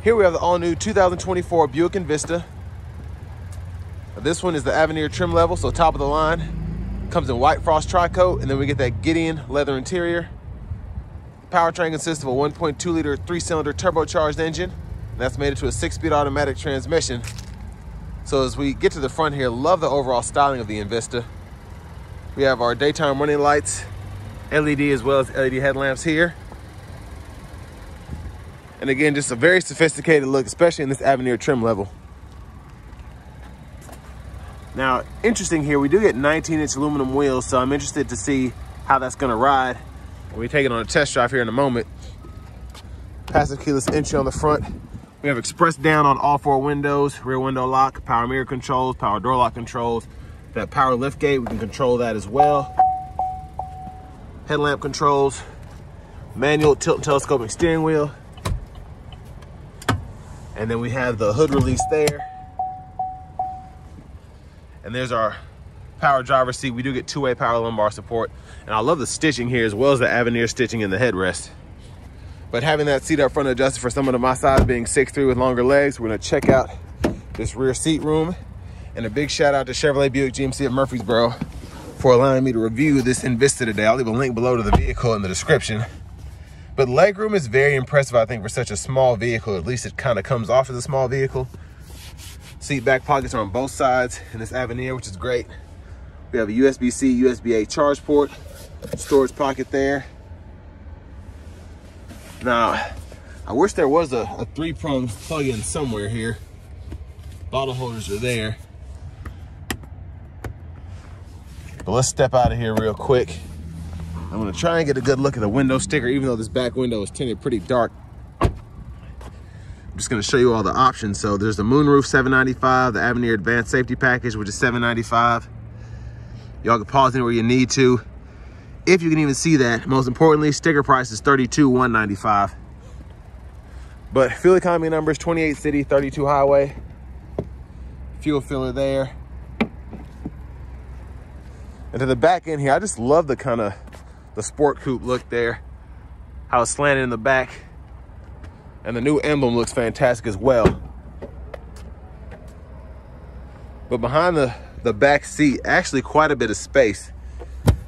Here we have the all-new 2024 Buick Envista. This one is the Avenir trim level, so top of the line. Comes in white frost tri-coat, and then we get that Gideon leather interior. Powertrain consists of a 1.2-liter 3-cylinder turbocharged engine. And that's made it to a 6-speed automatic transmission. So as we get to the front here, love the overall styling of the Envista. We have our daytime running lights, LED as well as LED headlamps here. And again, just a very sophisticated look, especially in this Avenir trim level. Now, interesting here, we do get 19-inch aluminum wheels, so I'm interested to see how that's gonna ride. We take it on a test drive here in a moment. Passive keyless entry on the front. We have express down on all 4 windows, rear window lock, power mirror controls, power door lock controls. That power lift gate, we can control that as well. Headlamp controls, manual tilt and telescoping steering wheel. And then we have the hood release there. And there's our power driver's seat. We do get 2-way power lumbar support. And I love the stitching here as well as the Avenir stitching in the headrest. But having that seat up front adjusted for someone of my size, being 6'3" with longer legs, we're gonna check out this rear seat room. And a big shout out to Chevrolet Buick GMC of Murfreesboro for allowing me to review this Envista today. I'll leave a link below to the vehicle in the description. But legroom is very impressive, I think, for such a small vehicle. At least it kind of comes off as a small vehicle. Seat back pockets are on both sides in this Avenir, which is great. We have a USB-C, USB-A charge port, storage pocket there. Now, I wish there was a 3-prong plug-in somewhere here. Bottle holders are there. But let's step out of here real quick. I'm gonna try and get a good look at the window sticker, even though this back window is tinted pretty dark. I'm just gonna show you all the options. So there's the moonroof, $795, the Avenir Advanced Safety Package, which is $795. Y'all can pause anywhere you need to. If you can even see that, most importantly, sticker price is $32,195. But fuel economy numbers, 28 city, 32 highway. Fuel filler there. And to the back end here, I just love the kind of the sport coupe look there, how it's slanted in the back. And the new emblem looks fantastic as well. But behind the back seat, actually quite a bit of space.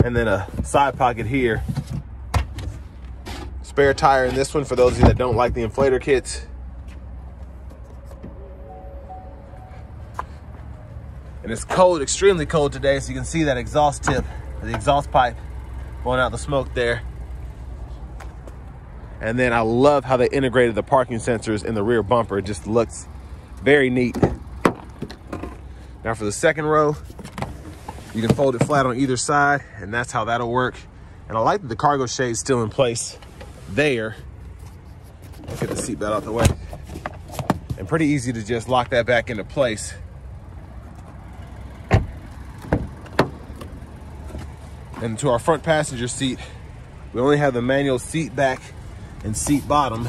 And then a side pocket here. Spare tire in this one for those of you that don't like the inflator kits. And it's cold, extremely cold today, so you can see that exhaust tip, the exhaust pipe going out the smoke there. And then I love how they integrated the parking sensors in the rear bumper. It just looks very neat. Now for the second row, you can fold it flat on either side, and that's how that'll work. And I like that the cargo shade's still in place there. Let's get the seatbelt out the way. And pretty easy to just lock that back into place. And to our front passenger seat, we only have the manual seat back and seat bottom.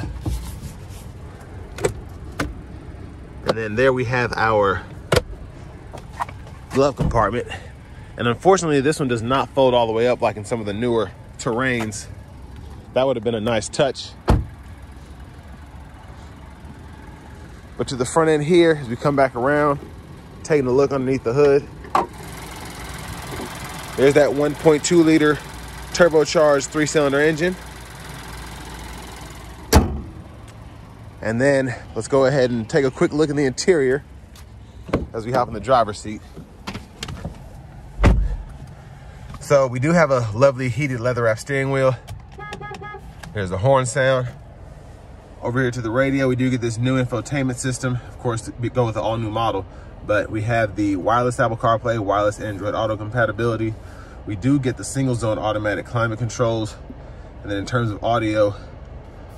And then there we have our glove compartment. And unfortunately, this one does not fold all the way up like in some of the newer Terrains. That would have been a nice touch. But to the front end here, as we come back around, taking a look underneath the hood, there's that 1.2-liter turbocharged 3-cylinder engine. And then let's go ahead and take a quick look in the interior as we hop in the driver's seat. So we do have a lovely heated leather wrap steering wheel. There's the horn sound. Over here to the radio, we do get this new infotainment system. Of course, to go with the all-new model, but we have the wireless Apple CarPlay, wireless Android Auto compatibility. We do get the single zone automatic climate controls. And then in terms of audio,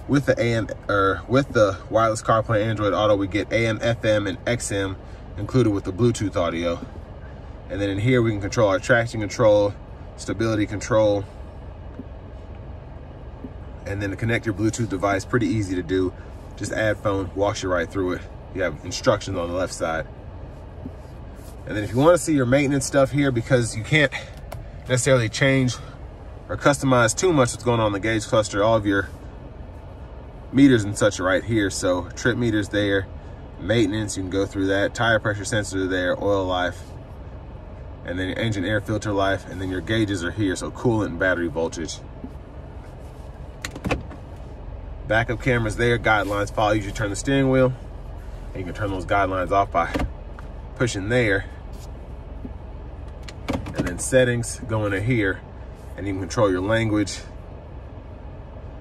with the with the wireless CarPlay Android Auto, we get AM, FM, and XM included with the Bluetooth audio. And then in here, we can control our traction control, stability control, and then to connect your Bluetooth device, pretty easy to do. Just add phone, walks you right through it. You have instructions on the left side. And then if you want to see your maintenance stuff here, because you can't necessarily change or customize too much what's going on in the gauge cluster, all of your meters and such right here. So trip meters there, maintenance, you can go through that, tire pressure sensor there, oil life, and then your engine air filter life, and then your gauges are here, so coolant and battery voltage. Backup cameras there, guidelines follow you. You turn the steering wheel, and you can turn those guidelines off by pushing there. And then settings go into here, and you can control your language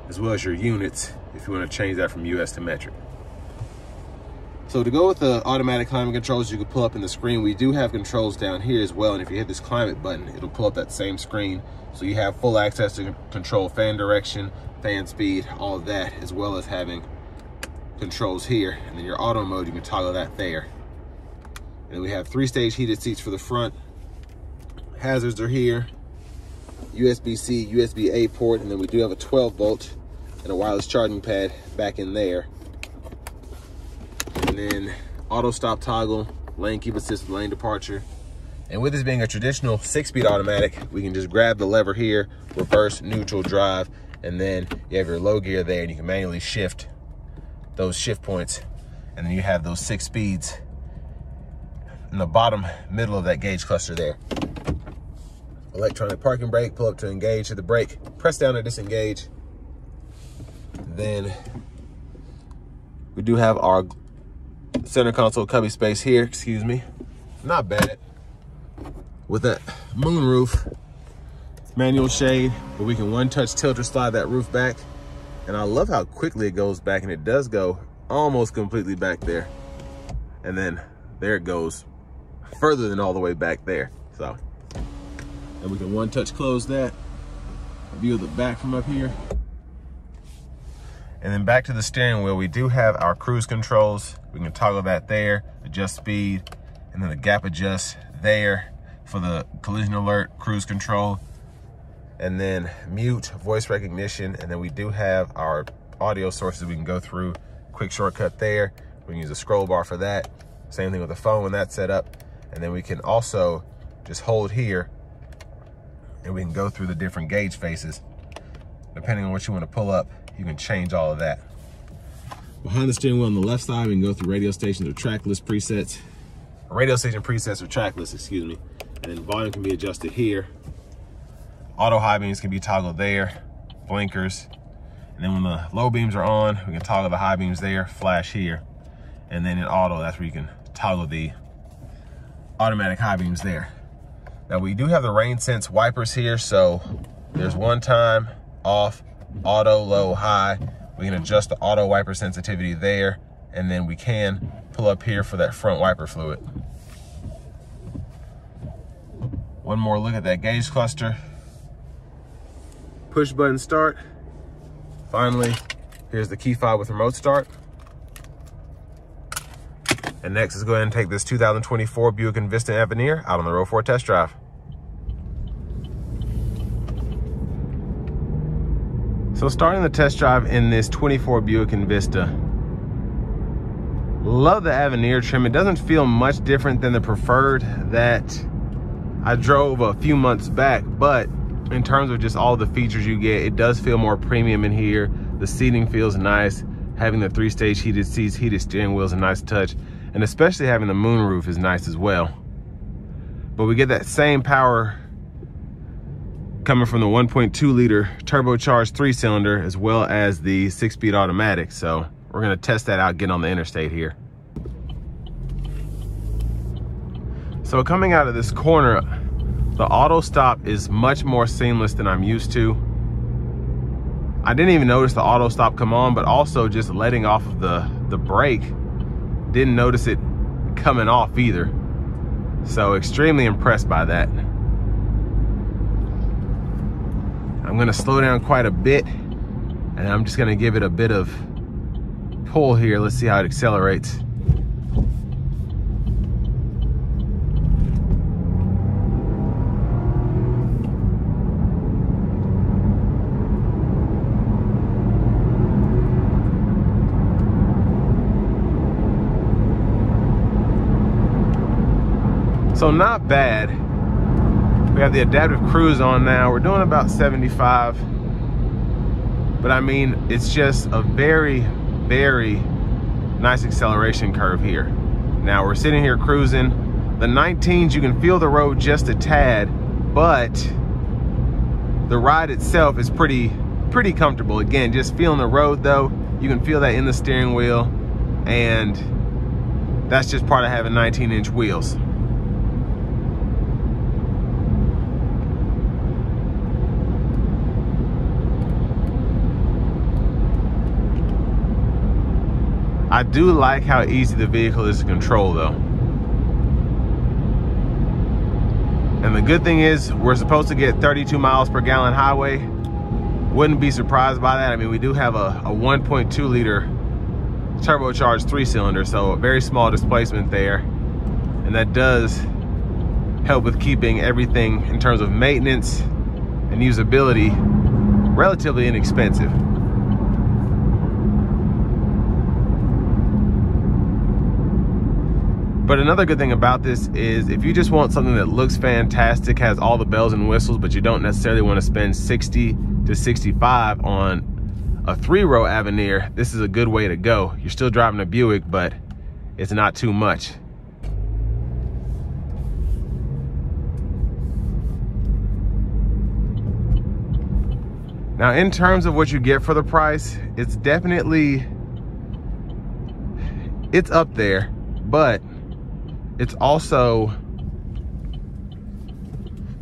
as well as your units if you want to change that from US to metric. So to go with the automatic climate controls, you can pull up in the screen. We do have controls down here as well, and if you hit this climate button, it'll pull up that same screen. So you have full access to control fan direction, fan speed, all of that, as well as having controls here. And then your auto mode, you can toggle that there. And then we have 3-stage heated seats for the front. Hazards are here, USB-C, USB-A port, and then we do have a 12-volt and a wireless charging pad back in there. And then auto stop toggle, lane keep assist, lane departure. And with this being a traditional 6-speed automatic, we can just grab the lever here, reverse, neutral, drive, and then you have your low gear there, and you can manually shift those shift points. And then you have those 6 speeds in the bottom middle of that gauge cluster there. Electronic parking brake, pull up to engage, hit the brake, press down to disengage. Then we do have our center console cubby space here, excuse me. Not bad. With that moonroof, manual shade, but we can one-touch tilt or slide that roof back. And I love how quickly it goes back, and it does go almost completely back there. And then there it goes further than all the way back there. So, and we can one-touch close that. View of the back from up here. And then back to the steering wheel, we do have our cruise controls. We can toggle that there, adjust speed, and then the gap adjust there for the collision alert, cruise control, and then mute, voice recognition. And then we do have our audio sources we can go through. Quick shortcut there. We can use a scroll bar for that. Same thing with the phone when that's set up. And then we can also just hold here, and we can go through the different gauge faces. Depending on what you want to pull up, you can change all of that. Behind the steering wheel on the left side, we can go through radio stations or track list presets. Radio station presets or track lists, excuse me. And then volume can be adjusted here. Auto high beams can be toggled there. Blinkers. And then when the low beams are on, we can toggle the high beams there, flash here. And then in auto, that's where you can toggle the automatic high beams there. Now we do have the rain sense wipers here, so there's one time, off, auto, low, high. We can adjust the auto wiper sensitivity there, and then we can pull up here for that front wiper fluid. One more look at that gauge cluster. Push button start. Finally, here's the key fob with remote start. And next, let's go ahead and take this 2024 Buick Envista Avenir out on the road for a test drive. So starting the test drive in this 24 Buick Envista. Love the Avenir trim. It doesn't feel much different than the Preferred that I drove a few months back, but in terms of just all the features you get, it does feel more premium in here. The seating feels nice. Having the 3-stage heated seats, heated steering wheel is a nice touch. And especially having the moonroof is nice as well. But we get that same power coming from the 1.2 liter turbocharged 3-cylinder as well as the 6-speed automatic. So we're gonna test that out getting on the interstate here. So coming out of this corner, the auto stop is much more seamless than I'm used to. I didn't even notice the auto stop come on, but also just letting off of the brake, didn't notice it coming off either. So extremely impressed by that. I'm gonna slow down quite a bit, and I'm just gonna give it a bit of pull here. Let's see how it accelerates. So not bad. We have the adaptive cruise on now. We're doing about 75. But I mean, it's just a very, very nice acceleration curve here. Now we're sitting here cruising. The 19s, you can feel the road just a tad, but the ride itself is pretty comfortable. Again, just feeling the road though, you can feel that in the steering wheel, and that's just part of having 19-inch wheels. I do like how easy the vehicle is to control though. And the good thing is we're supposed to get 32 miles per gallon highway. Wouldn't be surprised by that. I mean, we do have a 1.2 liter turbocharged 3-cylinder, so a very small displacement there. And that does help with keeping everything in terms of maintenance and usability relatively inexpensive. But another good thing about this is if you just want something that looks fantastic, has all the bells and whistles, but you don't necessarily want to spend 60 to 65 on a 3-row Avenir, this is a good way to go. You're still driving a Buick, but it's not too much. Now, in terms of what you get for the price, it's definitely, it's up there, but it's also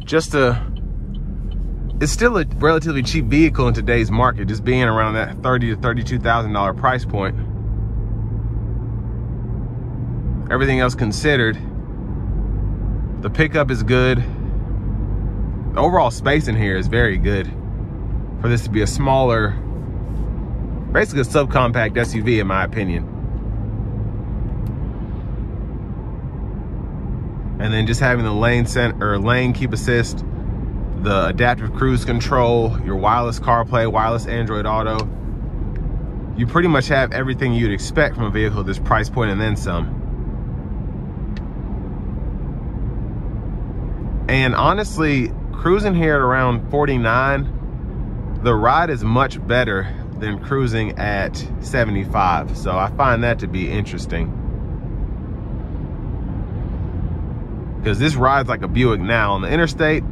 just it's still a relatively cheap vehicle in today's market, just being around that $30,000 to $32,000 price point. Everything else considered, the pickup is good. The overall space in here is very good for this to be a smaller, basically a subcompact SUV in my opinion. And then just having the lane keep assist, the adaptive cruise control, your wireless CarPlay, wireless Android Auto. You pretty much have everything you'd expect from a vehicle at this price point and then some. And honestly, cruising here at around 49, the ride is much better than cruising at 75. So I find that to be interesting. Because this rides like a Buick now. On the interstate,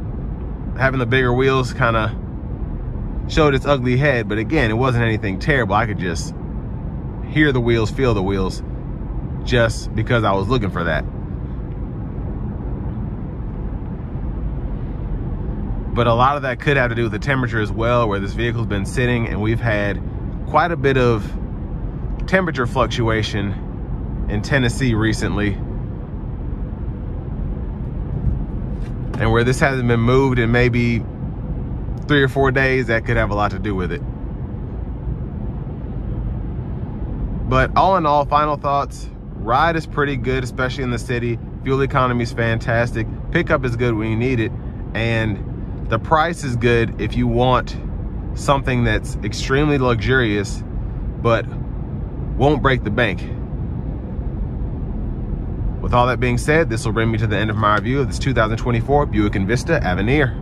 having the bigger wheels kind of showed its ugly head, but again, it wasn't anything terrible. I could just hear the wheels, feel the wheels, just because I was looking for that. But a lot of that could have to do with the temperature as well, where this vehicle's been sitting, and we've had quite a bit of temperature fluctuation in Tennessee recently. And where this hasn't been moved in maybe 3 or 4 days, that could have a lot to do with it. But all in all, final thoughts, ride is pretty good, especially in the city. Fuel economy is fantastic. Pickup is good when you need it. And the price is good if you want something that's extremely luxurious, but won't break the bank. With all that being said, this will bring me to the end of my review of this 2024 Buick Envista Avenir.